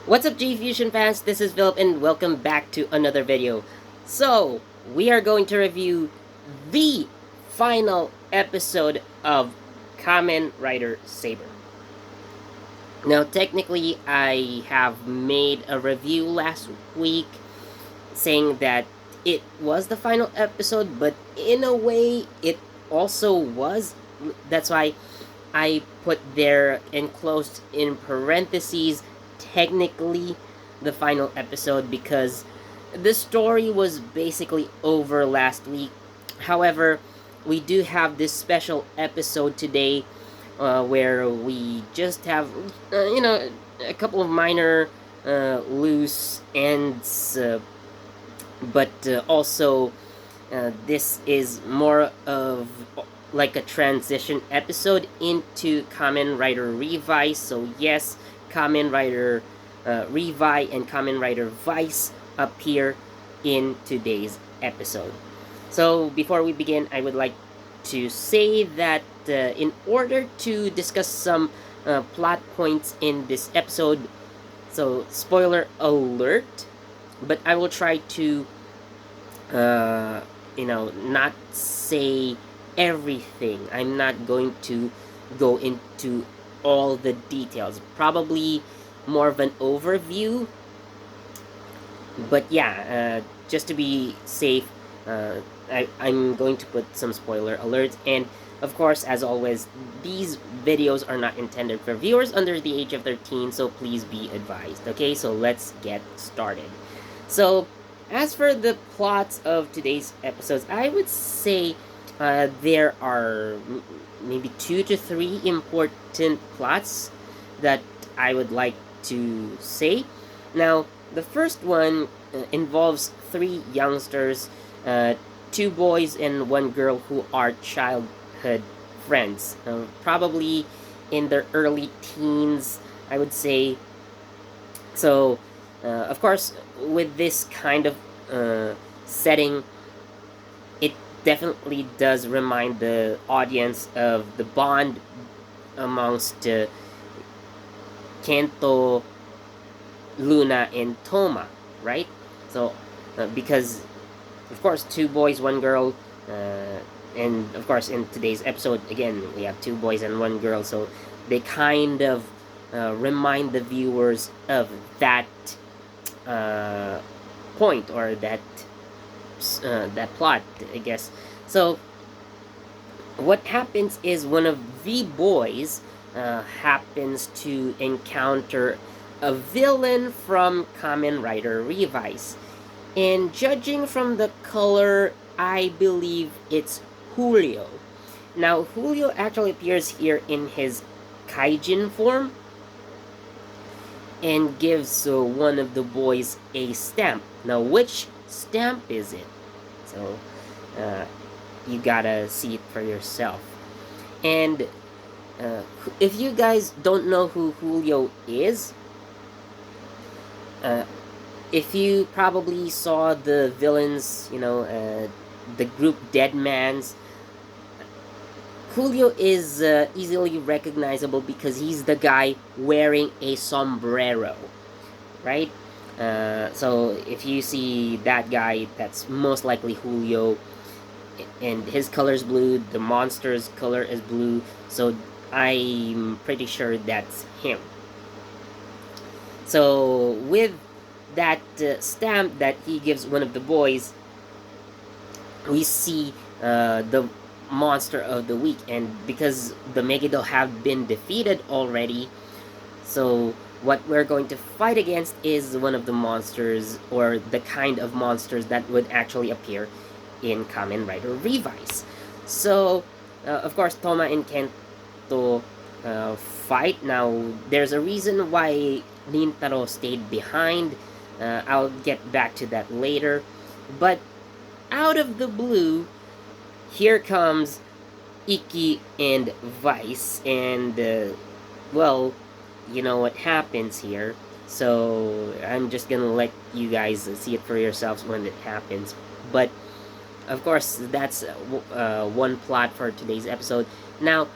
What's up, G Fusion fans? This is Philip, and welcome back to another video. So, we are going to review the final episode of Kamen Rider Saber. Now, technically, I have made a review last week saying that it was the final episode, but in a way, it also was. That's why I put there enclosed in parentheses technically the final episode, because the story was basically over last week. However, we do have this special episode today where we just have, a couple of minor loose ends, but also this is more of like a transition episode into Kamen Rider Revice. So yes, Kamen Rider Revice and Kamen Rider Vice appear in today's episode. So before we begin, I would like to say that in order to discuss some plot points in this episode, so spoiler alert, but I will try to not say everything. I'm not going to go into all the details. Probably more of an overview. But yeah, just to be safe, I'm going to put some spoiler alerts. And of course, as always, these videos are not intended for viewers under the age of 13, so please be advised. Okay, so let's get started. So, as for the plots of today's episodes, I would say there are maybe 2 to 3 important plots that I would like to say. Now, the first one involves 3 youngsters, 2 boys and 1 girl who are childhood friends, probably in their early teens, I would say. So, of course, with this kind of setting, it definitely does remind the audience of the bond amongst Kento, Luna, and Toma, right? So, because, of course, 2 boys, 1 girl, and of course, in today's episode, again, we have 2 boys and 1 girl, so they kind of remind the viewers of that point, or that plot, I guess. So what happens is one of the boys happens to encounter a villain from Kamen Rider Revice, and judging from the color, I believe it's Julio. Now, Julio actually appears here in his Kaijin form and gives one of the boys a stamp. Now, which stamp is it? So, you gotta see it for yourself. And if you guys don't know who Julio is, if you probably saw the villains, the group Deadmans, Julio is easily recognizable because he's the guy wearing a sombrero, right? So if you see that guy, that's most likely Julio, and his color is blue, the monster's color is blue, so I'm pretty sure that's him. So with that stamp that he gives one of the boys, we see the monster of the week, and because the Megiddo have been defeated already, so what we're going to fight against is one of the monsters, or the kind of monsters that would actually appear in Kamen Rider Revice. So of course, Toma and Kento fight. Now, there's a reason why Nintaro stayed behind. I'll get back to that later. But out of the blue, here comes Iki and Vice, and well, you know what happens here. So I'm just gonna let you guys see it for yourselves when it happens. But of course, that's one plot for today's episode. Now,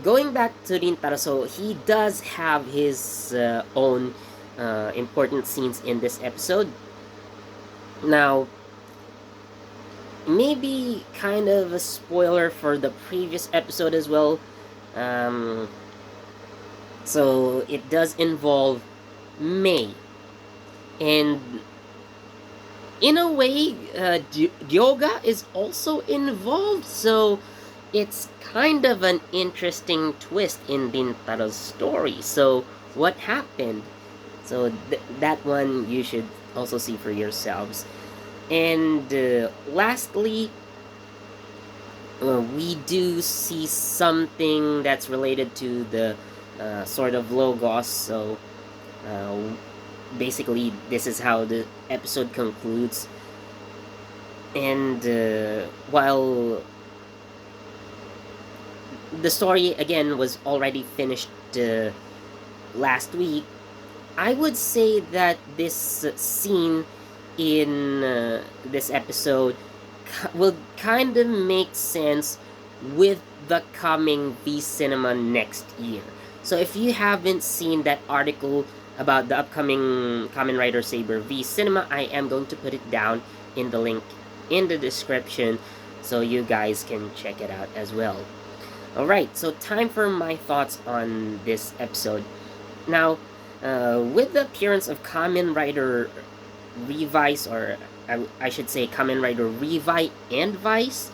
going back to Rintaro, so he does have his own important scenes in this episode. Now, maybe kind of a spoiler for the previous episode as well. Um, so it does involve May, and in a way, yoga is also involved. So it's kind of an interesting twist in Bintaro's story. So what happened? So that one you should also see for yourselves. And lastly, we do see something that's related to the sort of logos. So uh, basically, this is how the episode concludes. And while the story again was already finished last week, I would say that this scene in this episode will kind of make sense with the coming V Cinema next year. So if you haven't seen that article about the upcoming Kamen Rider Saber V Cinema, I am going to put it down in the link in the description so you guys can check it out as well. Alright, so time for my thoughts on this episode. Now, with the appearance of Kamen Rider Revice, or I should say Kamen Rider Revice and Vice,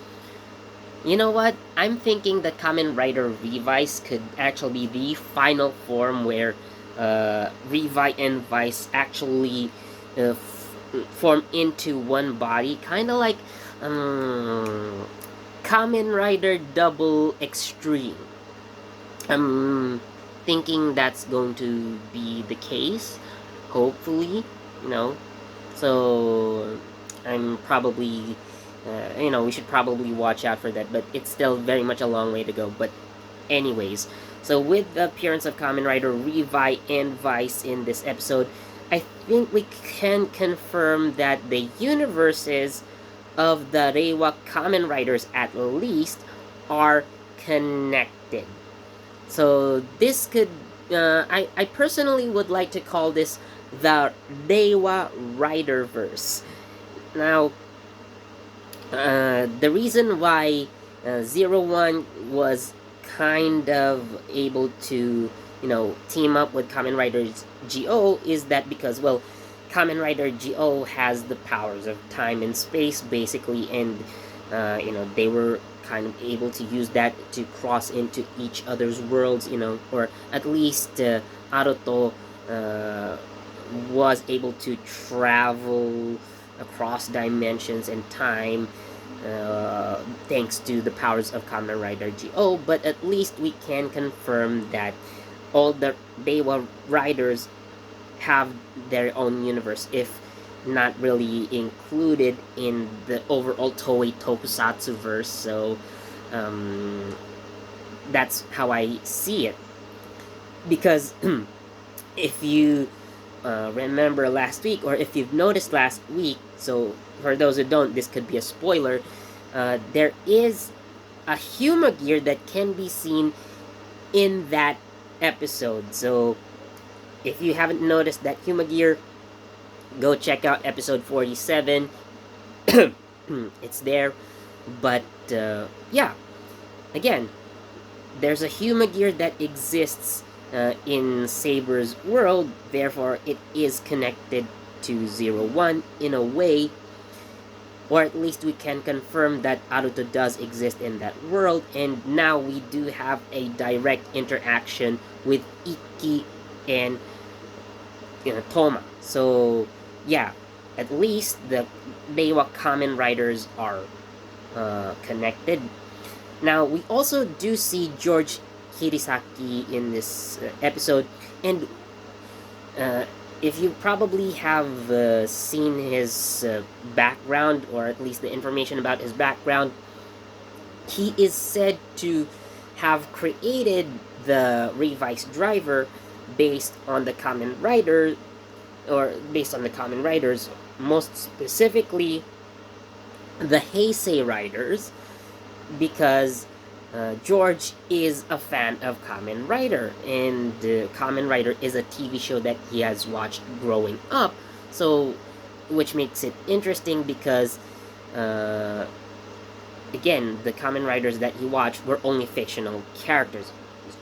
you know what? I'm thinking that Kamen Rider Revice could actually be the final form where Revice and Vice actually form into one body, kind of like Kamen Rider Double Extreme. I'm thinking that's going to be the case, hopefully, you know. So I'm probably, we should probably watch out for that, but it's still very much a long way to go. But anyways, so with the appearance of Kamen Rider Revice and Vice in this episode, I think we can confirm that the universes of the Reiwa Kamen Riders at least are connected. So this could, I personally would like to call this the Reiwa Riderverse. Now, the reason why 01 was kind of able to, team up with Kamen Riders GO is that because, well, Kamen Rider GO has the powers of time and space, basically, and, they were kind of able to use that to cross into each other's worlds, or at least Aruto was able to travel across dimensions and time thanks to the powers of Kamen Rider GO, but at least we can confirm that all the Reiwa Riders have their own universe, if not really included in the overall Toei Tokusatsu verse. So that's how I see it. Because if you remember last week, or if you've noticed last week, so for those who don't, this could be a spoiler, there is a humor gear that can be seen in that episode. So if you haven't noticed that humor gear, go check out episode 47. It's there. But yeah, again, there's a humor gear that exists in Saber's world, therefore it is connected to 01 in a way, or at least we can confirm that Aruto does exist in that world, and now we do have a direct interaction with Ikki and Toma. So yeah, at least the Reiwa Kamen Riders are connected. Now we also do see George Kirisaki in this episode, and if you probably have seen his background, or at least the information about his background, he is said to have created the Revice driver based on the Kamen Rider, or based on the Kamen Riders, most specifically the Heisei Riders, because George is a fan of Kamen Rider, and Kamen Rider is a TV show that he has watched growing up. So, which makes it interesting because, uh, again, the Kamen Riders that he watched were only fictional characters,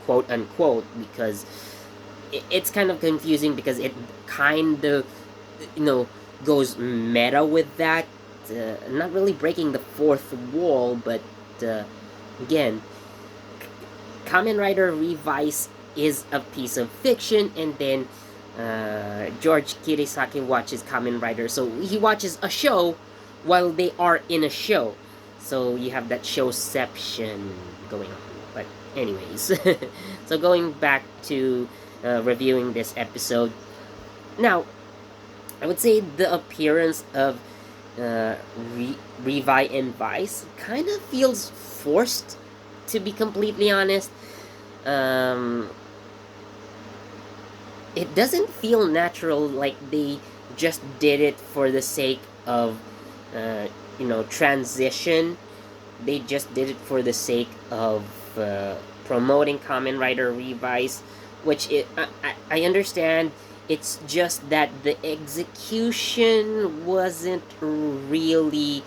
quote unquote, because it's kind of confusing because it kind of, you know, goes meta with that. Not really breaking the fourth wall, but again, Kamen Rider Revice is a piece of fiction, and then George Kirisaki watches Kamen Rider, so he watches a show while they are in a show. So you have that showception going on. But anyways, so going back to reviewing this episode. Now, I would say the appearance of Revi and Vice kind of feels forced, to be completely honest. Um, it doesn't feel natural, like they just did it for the sake of, transition. They just did it for the sake of promoting Kamen Rider Revice, which I understand. It's just that the execution wasn't really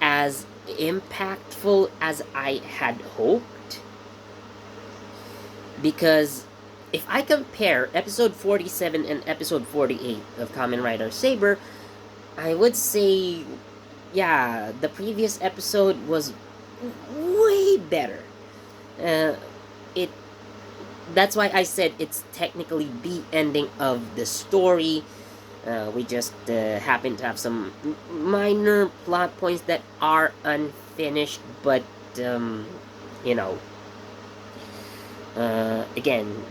as impactful as I had hoped. Because if I compare episode 47 and episode 48 of Kamen Rider Saber, I would say, yeah, the previous episode was way better. It That's why I said it's technically the ending of the story. We just happen to have some minor plot points that are unfinished, but you know, again,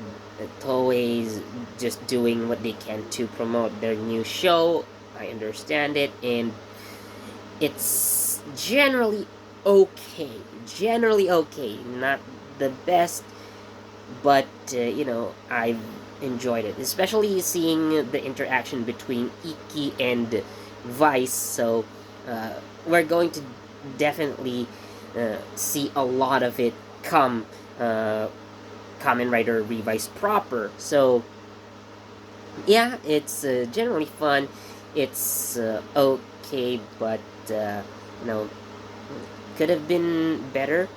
Toei's just doing what they can to promote their new show. I understand it, and it's generally okay. Generally okay, not the best, but I've enjoyed it, especially seeing the interaction between Iki and Vice. So we're going to definitely see a lot of it come Kamen Rider Revice proper. So yeah, it's generally fun. It's okay, but could have been better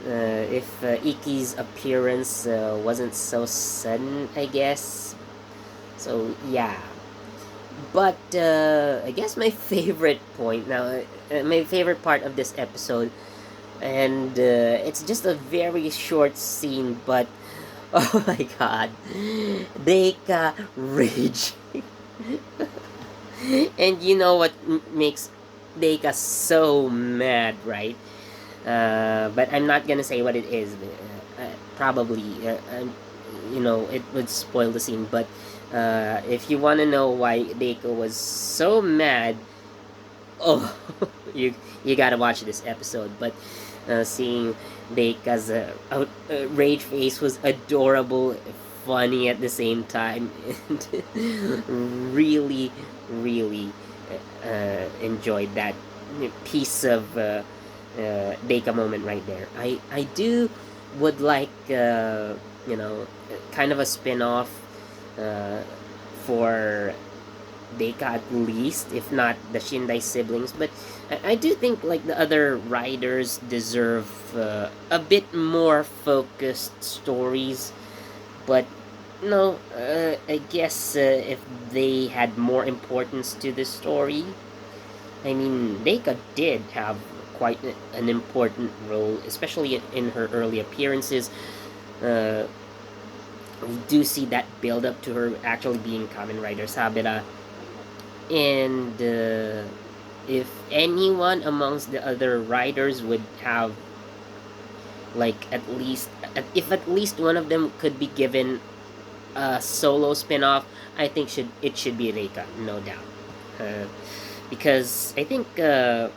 if Iki's appearance wasn't so sudden, I guess. So yeah, but I guess my favorite point now, my favorite part of this episode, and it's just a very short scene, but oh my god, Deika rage. And you know what makes Deika so mad, right? But I'm not gonna say what it is. Probably, it would spoil the scene. But if you wanna know why Deika was so mad, oh, you gotta watch this episode. But seeing Deika's rage face was adorable, funny at the same time, and really, really enjoyed that piece of Deika moment right there. I do would like kind of a spin-off for Deika, at least, if not the Shindai siblings. But I do think like the other riders deserve a bit more focused stories. But no, I guess if they had more importance to the story, I mean, Deika did have quite an important role, especially in her early appearances. We do see that build up to her actually being Kamen Rider Saber. And if anyone amongst the other riders would have, like, if at least one of them could be given a solo spin-off, I think it should be Reika, no doubt. Because I think the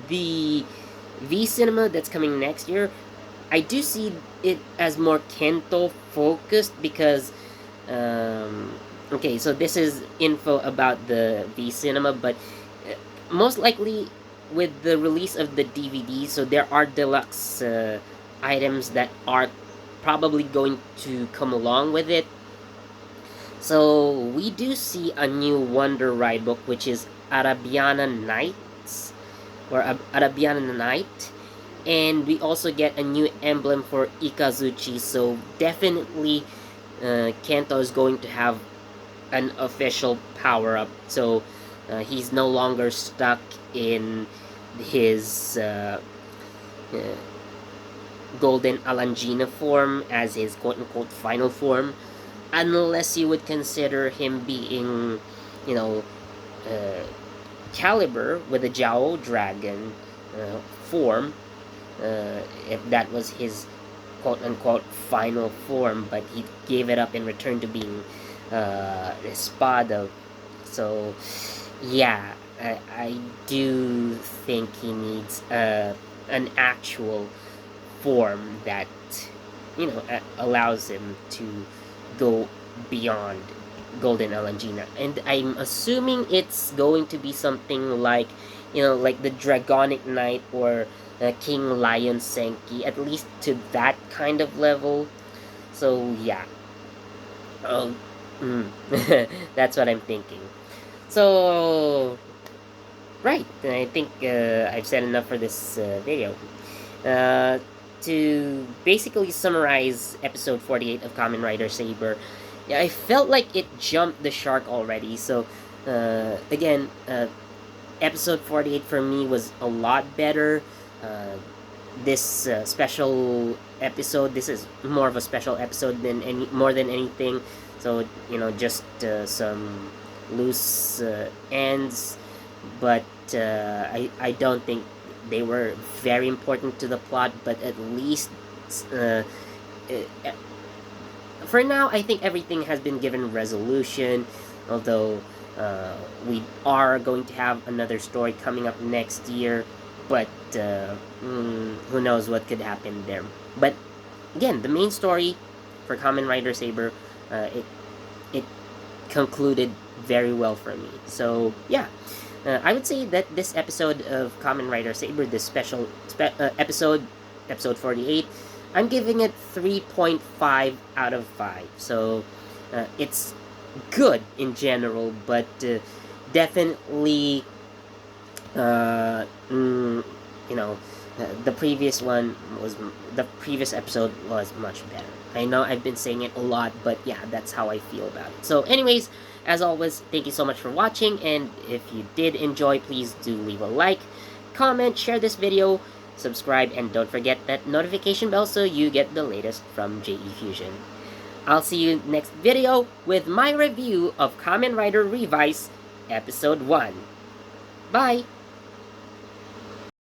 V Cinema that's coming next year, I do see it as more Kento focused because okay, so this is info about the V Cinema, but most likely with the release of the DVD, so there are deluxe items that are probably going to come along with it. So we do see a new Wonder Ride book, which is Arabiana Nights, or Arabiana Night, and we also get a new emblem for Ikazuchi. So definitely, Kento is going to have an official power up. So he's no longer stuck in his uh, Golden Alangina form as his quote unquote final form, unless you would consider him being, you know, uh, Caliber with a Jiao Dragon form, if that was his quote unquote final form, but he gave it up in return to being Espada. So, yeah, I do think he needs an actual form that, allows him to go beyond Golden Alangina. And I'm assuming it's going to be something like, like the Dragonic Knight or King Lion Senki, at least to that kind of level. So, yeah. Oh, that's what I'm thinking. So, right. I think I've said enough for this video. Uh, to basically summarize episode 48 of Kamen Rider Saber, yeah, I felt like it jumped the shark already. So, again, episode 48 for me was a lot better. This special episode, this is more of a special episode than more than anything. So, just some loose ends, but I don't think they were very important to the plot, but at least uh, uh, for now, I think everything has been given resolution. Although we are going to have another story coming up next year, but who knows what could happen there. But again, the main story for Kamen Rider Saber, it concluded very well for me. So yeah, I would say that this episode of Kamen Rider Saber, this special episode 48, I'm giving it 3.5 out of 5. So it's good in general, but definitely, the previous one was the previous episode was much better. I know I've been saying it a lot, but yeah, that's how I feel about it. So, anyways, as always, thank you so much for watching, and if you did enjoy, please do leave a like, comment, share this video, subscribe, and don't forget that notification bell so you get the latest from JE Fusion. I'll see you next video with my review of Kamen Rider Revice Episode 1. Bye!